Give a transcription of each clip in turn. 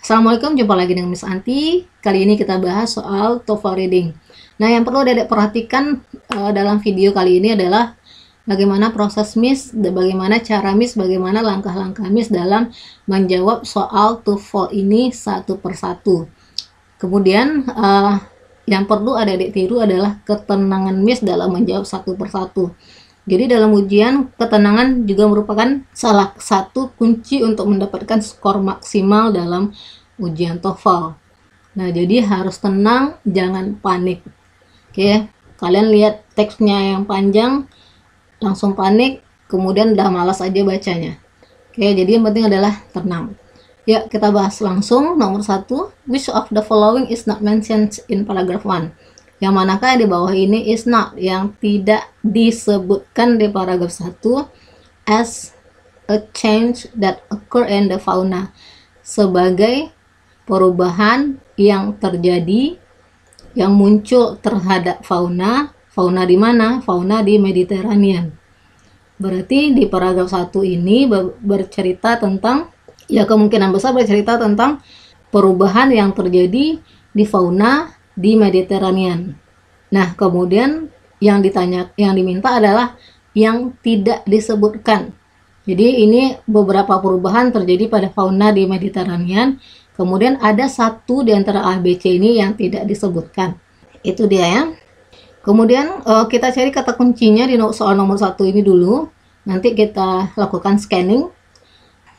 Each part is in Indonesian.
Assalamualaikum, jumpa lagi dengan Miss Anti. Kali ini kita bahas soal TOEFL reading. Nah, yang perlu Dedek perhatikan dalam video kali ini adalah bagaimana proses Miss, bagaimana cara Miss, bagaimana langkah-langkah Miss dalam menjawab soal TOEFL ini satu persatu. Kemudian yang perlu Dedek tiru adalah ketenangan Miss dalam menjawab satu persatu. Jadi dalam ujian, ketenangan juga merupakan salah satu kunci untuk mendapatkan skor maksimal dalam ujian TOEFL. Nah, jadi harus tenang, jangan panik. Oke, kalian lihat teksnya yang panjang, langsung panik, kemudian udah malas aja bacanya. Oke, jadi yang penting adalah tenang. Ya, kita bahas langsung. Nomor 1, which of the following is not mentioned in paragraph 1? Yang manakah di bawah ini is not, yang tidak disebutkan di paragraf 1 as a change that occur in the fauna, sebagai perubahan yang terjadi, yang muncul terhadap fauna. Fauna di mana? Fauna di Mediterranean. Berarti di paragraf 1 ini bercerita tentang, ya kemungkinan besar bercerita tentang perubahan yang terjadi di fauna di Mediterranean. Nah, kemudian yang diminta adalah yang tidak disebutkan. Jadi ini beberapa perubahan terjadi pada fauna di Mediterranean. Kemudian ada satu di antara A, B, C ini yang tidak disebutkan. Itu dia ya. Kemudian kita cari kata kuncinya di soal nomor 1 ini dulu. Nanti kita lakukan scanning.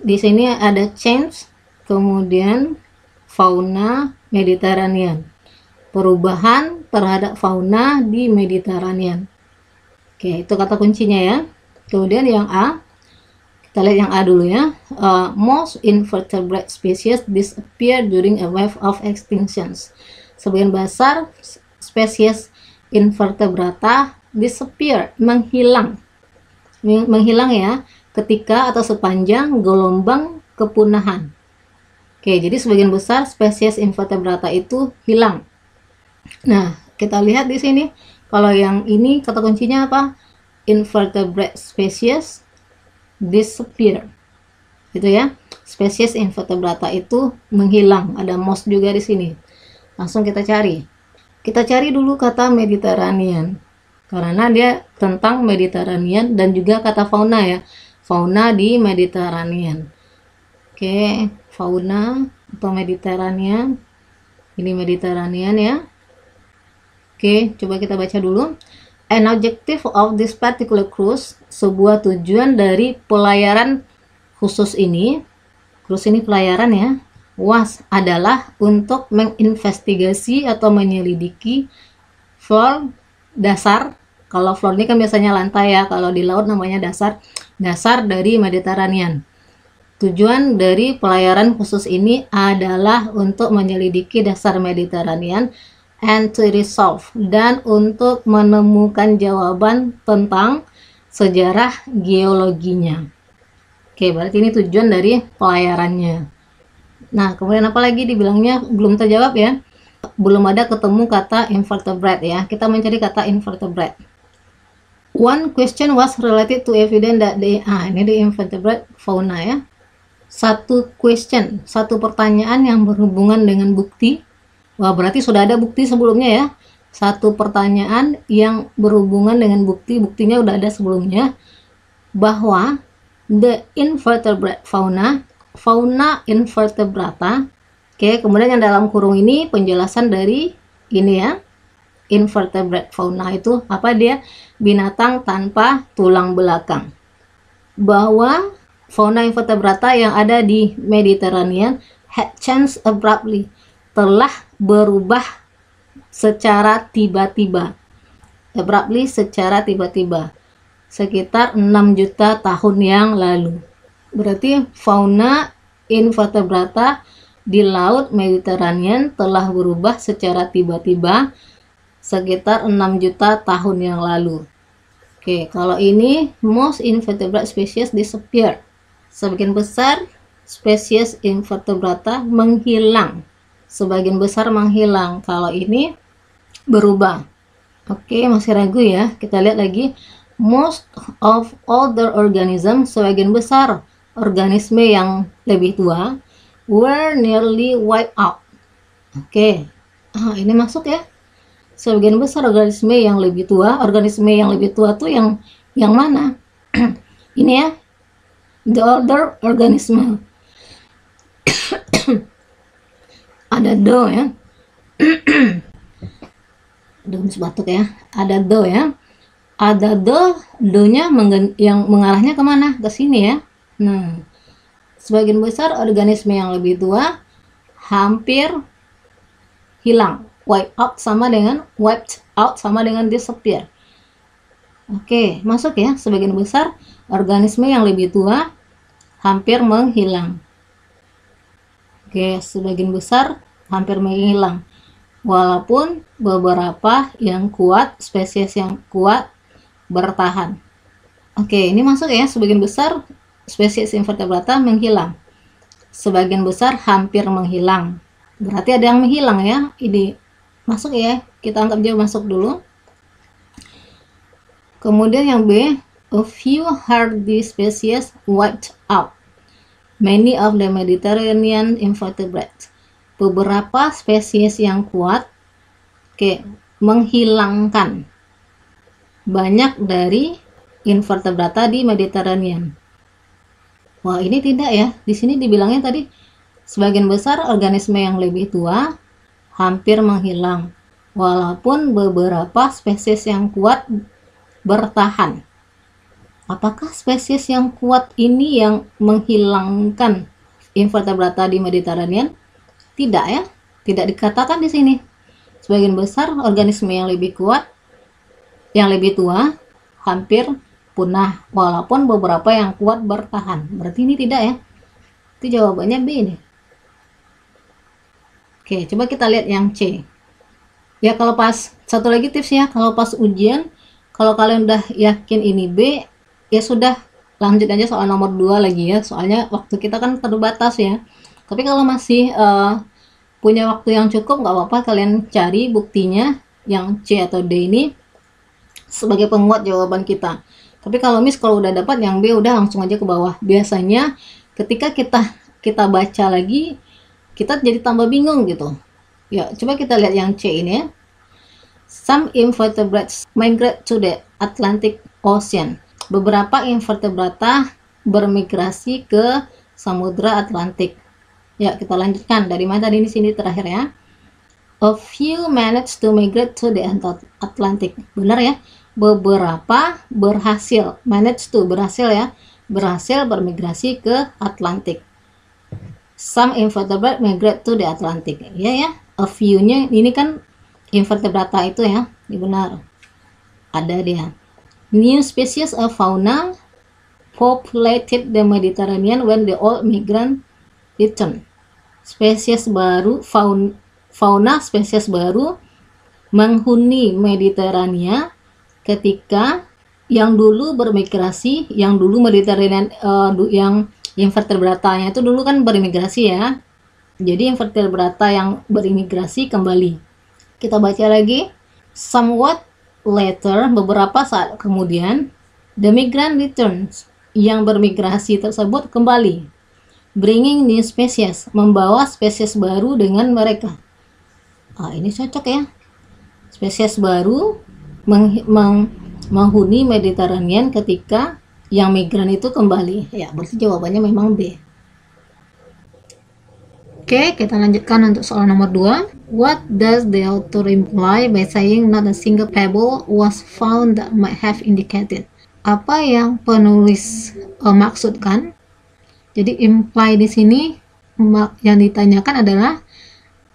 Di sini ada change, kemudian fauna Mediterranean. Perubahan terhadap fauna di Mediterranean. Oke, itu kata kuncinya ya. Kemudian yang A, kita lihat yang A dulu ya. Most invertebrate species disappear during a wave of extinctions. Sebagian besar spesies invertebrata disappear, menghilang. Menghilang ya, ketika atau sepanjang gelombang kepunahan. Oke, jadi sebagian besar spesies invertebrata itu hilang. Nah, kita lihat di sini, kalau yang ini kata kuncinya apa? Invertebrate species disappear. Gitu ya. Spesies invertebrata itu menghilang. Ada most juga di sini. Langsung kita cari. Kita cari dulu kata Mediterranean. Karena dia tentang Mediterranean dan juga kata fauna ya. Fauna di Mediterranean. Oke, fauna atau Mediterranean. Ini Mediterranean ya. Oke, coba kita baca dulu. An objective of this particular cruise, sebuah tujuan dari pelayaran khusus ini. Cruise ini pelayaran ya. Was adalah untuk menginvestigasi atau menyelidiki floor dasar. Kalau floor ini kan biasanya lantai ya, kalau di laut namanya dasar. Dasar dari Mediterranean. Tujuan dari pelayaran khusus ini adalah untuk menyelidiki dasar Mediterranean and to resolve, dan untuk menemukan jawaban tentang sejarah geologinya. Oke, berarti ini tujuan dari pelayarannya. Nah, kemudian apa lagi dibilangnya belum terjawab ya? Belum ada ketemu kata invertebrate ya. Kita mencari kata invertebrate. One question was related to evidence that ini di invertebrate fauna ya. Satu question, satu pertanyaan yang berhubungan dengan bukti. Wah, berarti sudah ada bukti sebelumnya ya. Satu pertanyaan yang berhubungan dengan bukti, buktinya udah ada sebelumnya. Bahwa the invertebrate fauna, fauna invertebrata. Oke, kemudian yang dalam kurung ini penjelasan dari ini ya. Invertebrate fauna itu apa dia? Binatang tanpa tulang belakang. Bahwa fauna invertebrata yang ada di Mediterranean had changed abruptly, telah berubah secara tiba-tiba. Abruptly, secara tiba-tiba. Sekitar 6 juta tahun yang lalu. Berarti fauna invertebrata di laut Mediterranean telah berubah secara tiba-tiba sekitar 6 juta tahun yang lalu. Oke, kalau ini most invertebrate species disappear. Sebagian besar spesies invertebrata menghilang. Sebagian besar menghilang. Kalau ini berubah. Oke, masih ragu ya. Kita lihat lagi. Most of older organisms, sebagian besar organisme yang lebih tua, were nearly wiped out. Oke, ini masuk ya. Sebagian besar organisme yang lebih tua. Organisme yang lebih tua tuh yang mana? Ini ya, the older organism. Ada do ya. Aduh, batuk ya. Ada do ya. Ada do-nya yang mengarahnya kemana? Ke sini ya. Nah, sebagian besar organisme yang lebih tua hampir hilang. Wiped out sama dengan disappear. Oke, masuk ya. Sebagian besar organisme yang lebih tua hampir menghilang. Oke, sebagian besar hampir menghilang. Walaupun beberapa yang kuat, spesies yang kuat bertahan. Oke, ini masuk ya. Sebagian besar spesies invertebrata menghilang. Sebagian besar hampir menghilang. Berarti ada yang menghilang ya. Ini masuk ya. Kita anggap dia masuk dulu. Kemudian yang B, a few hardy species wiped out many of the Mediterranean invertebrates. Beberapa spesies yang kuat menghilangkan banyak dari invertebrata di Mediterranean. Wah, ini tidak ya. Di sini dibilangnya tadi sebagian besar organisme yang lebih tua hampir menghilang, walaupun beberapa spesies yang kuat bertahan. Apakah spesies yang kuat ini yang menghilangkan invertebrata di Mediterranean? Tidak ya, tidak dikatakan di sini. Sebagian besar organisme yang lebih kuat, yang lebih tua, hampir punah, walaupun beberapa yang kuat bertahan. Berarti ini tidak ya. Itu jawabannya B ini. Oke, coba kita lihat yang C. Ya, kalau pas, satu lagi tips ya, kalau pas ujian, kalau kalian udah yakin ini B, ya sudah, lanjut aja soal nomor 2 lagi ya, soalnya waktu kita kan terbatas ya. Tapi kalau masih punya waktu yang cukup, nggak apa-apa kalian cari buktinya yang C atau D ini sebagai penguat jawaban kita. Tapi kalau kalau udah dapat yang B, udah langsung aja ke bawah. Biasanya ketika kita baca lagi, kita jadi tambah bingung gitu. Ya, coba kita lihat yang C ini ya. Some invertebrates migrate to the Atlantic Ocean. Beberapa invertebrata bermigrasi ke Samudra Atlantik. Ya, kita lanjutkan. Dari mana tadi, di sini terakhir ya. A few managed to migrate to the Atlantic. Benar ya? Beberapa berhasil. Managed to, berhasil ya. Berhasil bermigrasi ke Atlantik. Some invertebrates migrate to the Atlantic. Ya ya. A few-nya ini kan invertebrata itu ya. Ini benar. Ada dia. New species of fauna populated the Mediterranean when the old migrant returned. Spesies baru, fauna spesies baru menghuni Mediterania ketika yang dulu bermigrasi, yang dulu Mediterranean, yang invertebratanya itu dulu kan bermigrasi ya. Jadi invertebrata yang berimigrasi kembali. Kita baca lagi. Somewhat later, beberapa saat kemudian, the migrant returns, yang bermigrasi tersebut kembali, bringing new species, membawa spesies baru dengan mereka. Ini cocok ya. Spesies baru menghuni Mediterranean ketika yang migran itu kembali. Ya, berarti jawabannya memang B. Oke, kita lanjutkan untuk soal nomor 2. What does the author imply by saying not a single pebble was found that might have indicated? Apa yang penulis maksudkan? Jadi imply di sini yang ditanyakan adalah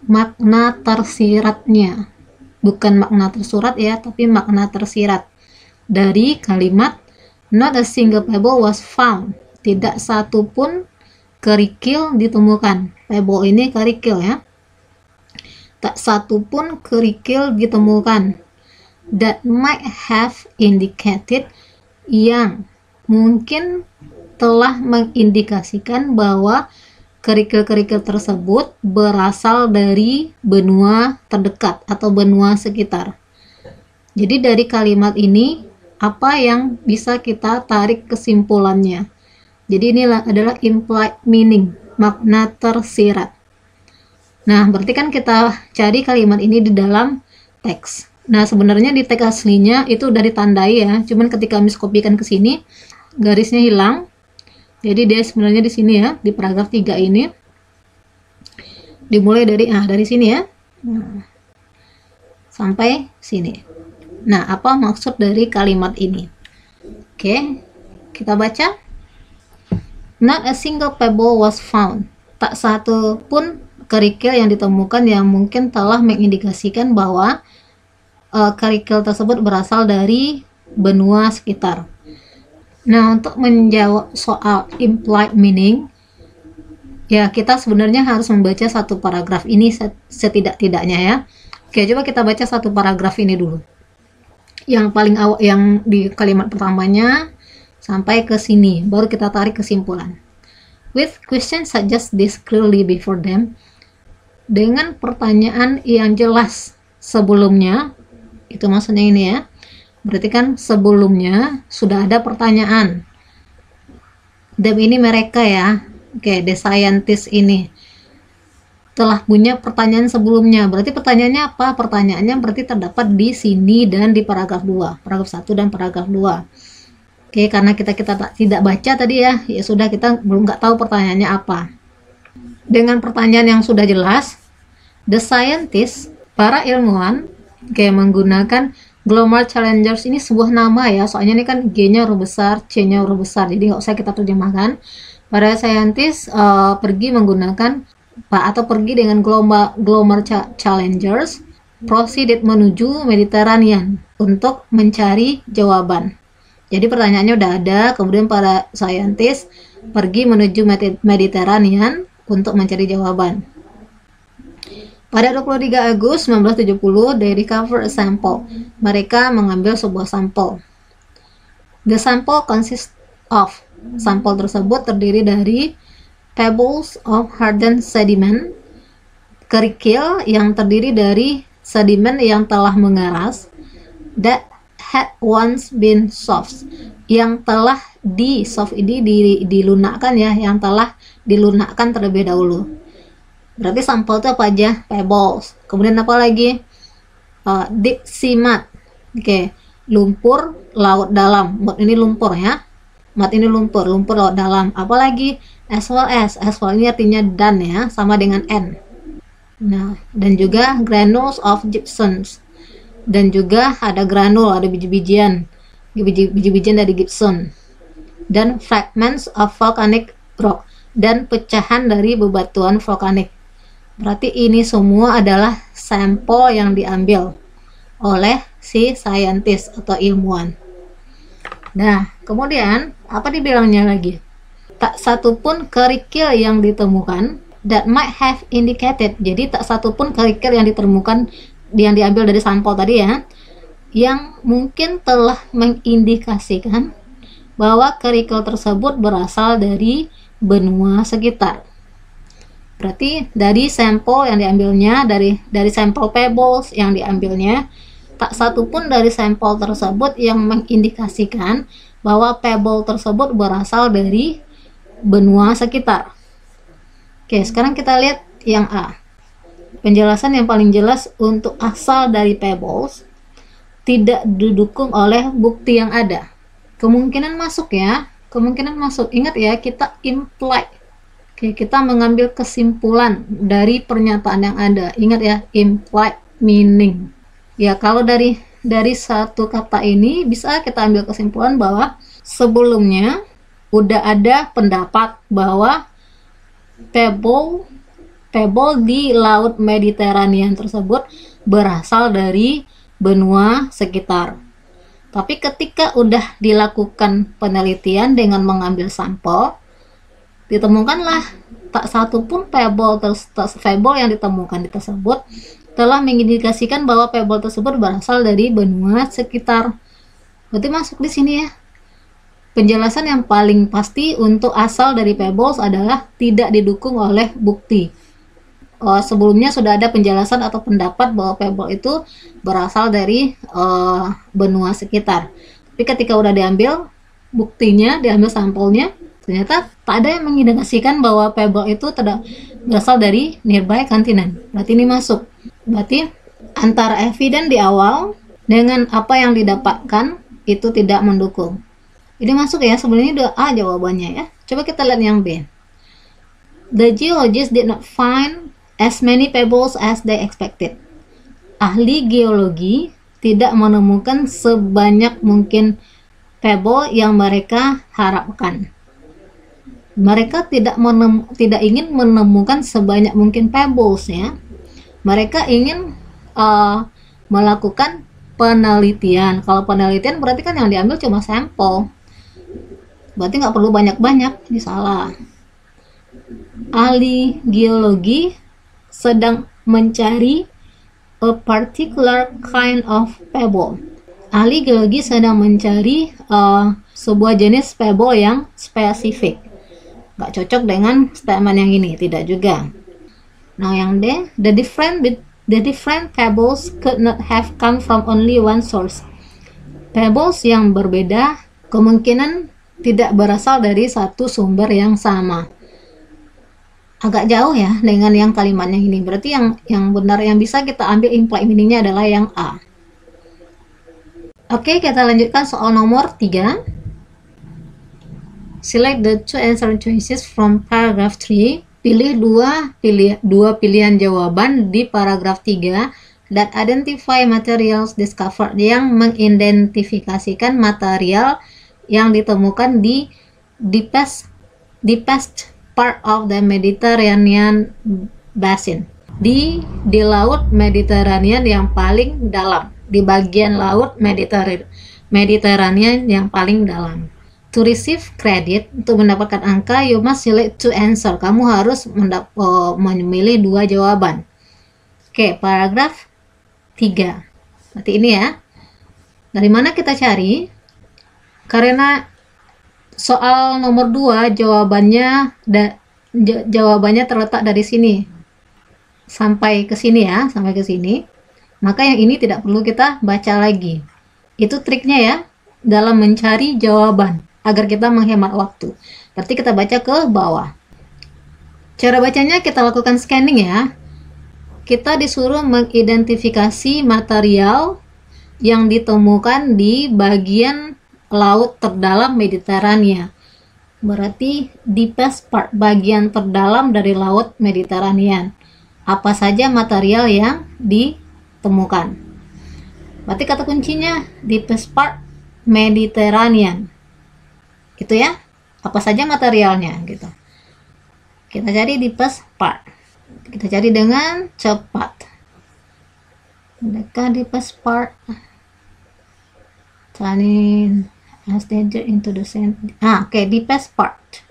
makna tersiratnya. Bukan makna tersurat ya, tapi makna tersirat. Dari kalimat not a single pebble was found. Tidak satu pun kerikil ditemukan. Pebble ini kerikil ya. Tak satu pun kerikil ditemukan. That might have indicated, yang mungkin telah mengindikasikan bahwa kerikil-kerikil tersebut berasal dari benua terdekat atau benua sekitar. Jadi dari kalimat ini, apa yang bisa kita tarik kesimpulannya? Jadi ini adalah implied meaning. makna tersirat. Nah, berarti kan kita cari kalimat ini di dalam teks. Nah, sebenarnya di teks aslinya itu udah ditandai ya, cuman ketika Miss kopikan ke sini, garisnya hilang. Jadi dia sebenarnya di sini ya, di paragraf 3 ini. Dimulai dari sini ya. Nah, sampai sini. Nah, apa maksud dari kalimat ini? Oke, kita baca. Not a single pebble was found. Tak satu pun kerikil yang ditemukan yang mungkin telah mengindikasikan bahwa kerikil tersebut berasal dari benua sekitar. Nah, untuk menjawab soal implied meaning, ya kita sebenarnya harus membaca satu paragraf ini setidak-tidaknya ya. Oke, coba kita baca satu paragraf ini dulu. Yang paling awal, yang di kalimat pertamanya sampai ke sini, baru kita tarik kesimpulan. With questions suggest this clearly before them, dengan pertanyaan yang jelas sebelumnya, itu maksudnya ini ya, berarti kan sebelumnya sudah ada pertanyaan. Them ini mereka ya, oke, the scientist ini telah punya pertanyaan sebelumnya. Berarti pertanyaannya apa? Pertanyaannya berarti terdapat di sini dan di paragraf 2, paragraf 1 dan paragraf 2. Oke, karena kita tidak baca tadi ya, ya sudah, kita belum nggak tahu pertanyaannya apa. Dengan pertanyaan yang sudah jelas, the scientist, para ilmuwan, menggunakan Glomar Challengers, ini sebuah nama ya, soalnya ini kan G-nya huruf besar, C-nya huruf besar, jadi nggak usah kita terjemahkan. Para scientist pergi menggunakan atau pergi dengan Glomar Challengers, proceeded menuju Mediterranean untuk mencari jawaban. Jadi pertanyaannya udah ada, kemudian para scientist pergi menuju Mediterranean untuk mencari jawaban. Pada 23 Agustus 1970, they recover a sample. Mereka mengambil sebuah sampel. The sample consists of, sampel tersebut terdiri dari pebbles of hardened sediment, kerikil yang terdiri dari sedimen yang telah mengeras, that had once been soft, yang telah dilunakkan ya, yang telah dilunakkan terlebih dahulu. Berarti sampel itu apa aja? Pebbles. Kemudian apa lagi? Deep sea mud. Oke, lumpur laut dalam. Mud ini lumpur ya. Mud ini lumpur laut dalam. Apalagi? As well as ini artinya dan ya, sama dengan N. Nah, dan juga granules of gypsum. Dan juga ada granul, ada biji-bijian dari gypsum. Dan fragments of volcanic rock, dan pecahan dari bebatuan vulkanik. Berarti ini semua adalah sampel yang diambil oleh si scientist atau ilmuwan. Nah, kemudian apa dibilangnya lagi? Tak satu pun kerikil yang ditemukan that might have indicated. Jadi tak satu pun kerikil yang ditemukan yang diambil dari sampel tadi ya, yang mungkin telah mengindikasikan bahwa kerikil tersebut berasal dari benua sekitar. Berarti dari sampel yang diambilnya, dari sampel pebbles yang diambilnya, tak satu pun dari sampel tersebut yang mengindikasikan bahwa pebble tersebut berasal dari benua sekitar. Oke, sekarang kita lihat yang A. Penjelasan yang paling jelas untuk asal dari pebbles tidak didukung oleh bukti yang ada. Kemungkinan masuk ya, kemungkinan masuk. Ingat ya, kita imply. Oke, kita mengambil kesimpulan dari pernyataan yang ada. Ingat ya, implied meaning. Ya, kalau dari satu kata ini bisa kita ambil kesimpulan bahwa sebelumnya udah ada pendapat bahwa pebble di laut Mediterranean tersebut berasal dari benua sekitar. Tapi ketika udah dilakukan penelitian dengan mengambil sampel, ditemukanlah tak satu pun pebble yang ditemukan tersebut telah mengindikasikan bahwa pebble tersebut berasal dari benua sekitar. Berarti masuk di sini ya. Penjelasan yang paling pasti untuk asal dari pebbles adalah tidak didukung oleh bukti. Sebelumnya sudah ada penjelasan atau pendapat bahwa pebble itu berasal dari benua sekitar. Tapi ketika udah diambil buktinya, diambil sampelnya, Ternyata tak ada yang mengindikasikan bahwa pebble itu berasal dari nearby continent. Berarti ini masuk. Berarti antara evidence di awal dengan apa yang didapatkan itu tidak mendukung. Ini masuk ya, sebenarnya udah A jawabannya ya. Coba kita lihat yang B. The geologists did not find as many pebbles as they expected. Ahli geologi tidak menemukan sebanyak mungkin pebble yang mereka harapkan. Mereka tidak ingin menemukan sebanyak mungkin pebbles ya. Mereka ingin melakukan penelitian. Kalau penelitian berarti kan yang diambil cuma sampel. Berarti nggak perlu banyak-banyak. Ini salah. Ahli geologi sedang mencari a particular kind of pebble. Ahli geologi sedang mencari sebuah jenis pebble yang spesifik. Nggak cocok dengan statement yang ini, tidak juga. Nah yang D, the different pebbles could not have come from only one source. Pebbles yang berbeda kemungkinan tidak berasal dari satu sumber yang sama. Agak jauh ya dengan yang kalimatnya ini. Berarti yang benar yang bisa kita ambil imply meaningnya adalah yang A. Oke, kita lanjutkan soal nomor 3. Select the two answer choices from paragraph 3. Pilih dua pilihan jawaban di paragraf 3 that identify materials discovered, yang mengidentifikasikan material yang ditemukan di deepest part of the Mediterranean Basin. Di laut Mediterranean yang paling dalam, di bagian laut Mediterranean yang paling dalam. To receive credit, untuk mendapatkan angka, you must select two answer. Kamu harus memilih dua jawaban. Oke, paragraf 3. Berarti ini ya. Dari mana kita cari? Karena soal nomor 2 jawabannya terletak dari sini sampai ke sini ya, sampai ke sini. Maka yang ini tidak perlu kita baca lagi. Itu triknya ya dalam mencari jawaban, agar kita menghemat waktu. Berarti kita baca ke bawah. Cara bacanya kita lakukan scanning ya. Kita disuruh mengidentifikasi material yang ditemukan di bagian laut terdalam Mediterania. Berarti deepest part, bagian terdalam dari laut Mediterranean. Apa saja material yang ditemukan. Berarti kata kuncinya deepest part Mediterranean. Gitu ya, apa saja materialnya gitu. Kita cari deepest part, kita cari dengan cepat. Adakah deepest part? Turning as danger into the center. Oke, deepest part.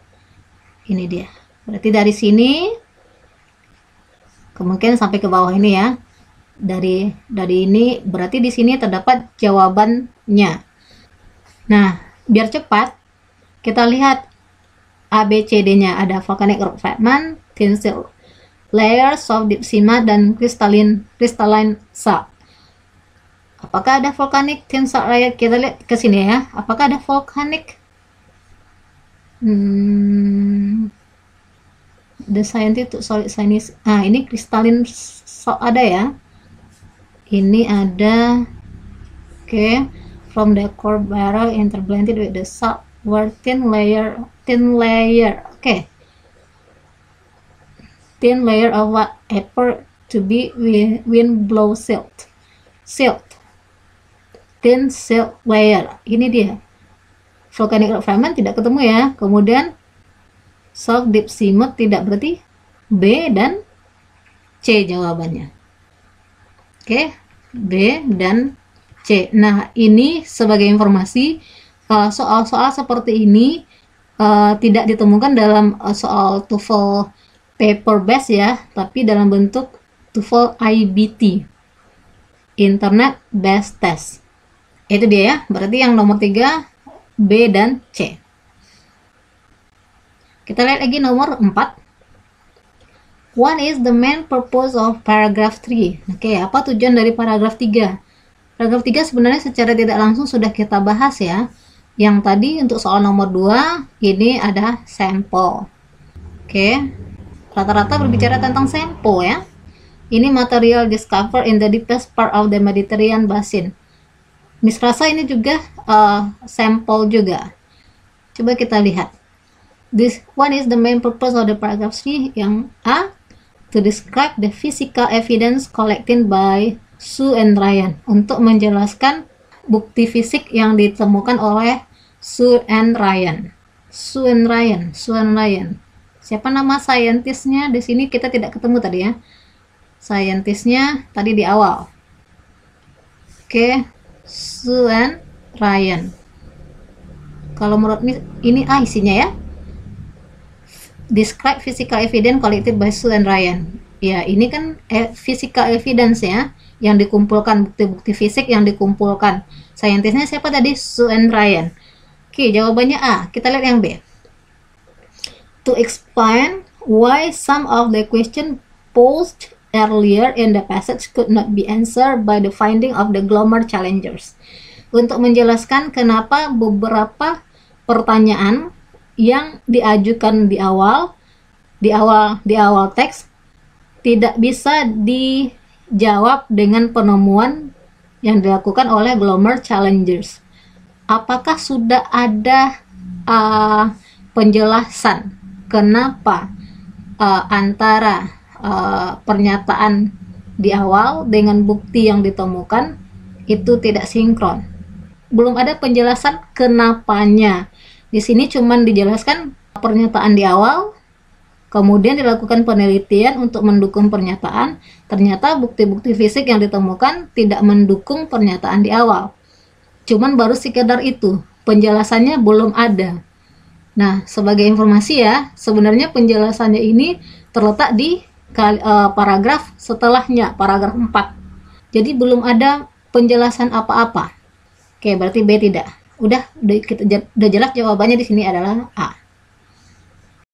Ini dia. Berarti dari sini kemungkinan sampai ke bawah ini ya. Dari ini berarti di sini terdapat jawabannya. Nah, biar cepat kita lihat ABCD-nya. Ada volcanic rock fragment, thin silt layer, soft deep sea mud, dan crystalline salt. Apakah ada volcanic thin salt layer? Kita lihat ke sini ya. Apakah ada volcanic? The scientific solid Chinese. Ini crystalline salt ada ya. Ini ada. Oke. From the core barrel interblended with the salt were thin layer. Okay. Thin layer of what appear to be wind blow silt. Thin silt layer. Ini dia. Volcanic rock fragment tidak ketemu ya. Kemudian soft deep sea mud tidak, berarti B dan C jawabannya. Oke, B dan C. Nah, ini sebagai informasi, soal-soal seperti ini tidak ditemukan dalam soal TOEFL paper based ya, tapi dalam bentuk TOEFL IBT, Internet Based Test. Itu dia ya, berarti yang nomor 3 B dan C. Kita lihat lagi nomor 4. What is the main purpose of paragraph 3? Oke, apa tujuan dari paragraf 3? Paragraf 3 sebenarnya secara tidak langsung sudah kita bahas ya. Yang tadi untuk soal nomor 2, ini ada sampel. Oke, rata-rata berbicara tentang sampel ya. Ini material discovered in the deepest part of the Mediterranean Basin. Miss rasa ini juga sampel juga. Coba kita lihat. This one is the main purpose of the paragraph 3. Yang A, to describe the physical evidence collected by Sue and Ryan. Untuk menjelaskan bukti fisik yang ditemukan oleh Sue and Ryan. Sue and Ryan. Siapa nama saintisnya? Di sini kita tidak ketemu tadi ya. Saintisnya tadi di awal. Oke, Sue and Ryan. Kalau menurut ini A isinya ya. Describe physical evidence collected by Sue and Ryan. Ya, ini kan physical evidence ya, yang dikumpulkan, bukti-bukti fisik yang dikumpulkan. Saintisnya siapa tadi? Sue and Ryan. Oke, jawabannya A. Kita lihat yang B. To explain why some of the question posed earlier in the passage could not be answered by the finding of the Glomar challengers. Untuk menjelaskan kenapa beberapa pertanyaan yang diajukan di awal teks tidak bisa dijawab dengan penemuan yang dilakukan oleh Glomar challengers. Apakah sudah ada penjelasan kenapa antara pernyataan di awal dengan bukti yang ditemukan itu tidak sinkron? Belum ada penjelasan kenapanya. Di sini cuma dijelaskan pernyataan di awal, kemudian dilakukan penelitian untuk mendukung pernyataan. Ternyata bukti-bukti fisik yang ditemukan tidak mendukung pernyataan di awal. Cuman baru sekedar itu, penjelasannya belum ada. Nah, sebagai informasi ya, sebenarnya penjelasannya ini terletak di paragraf setelahnya, paragraf 4. Jadi belum ada penjelasan apa-apa. Oke, berarti B tidak. Udah jelas jawabannya di sini adalah A.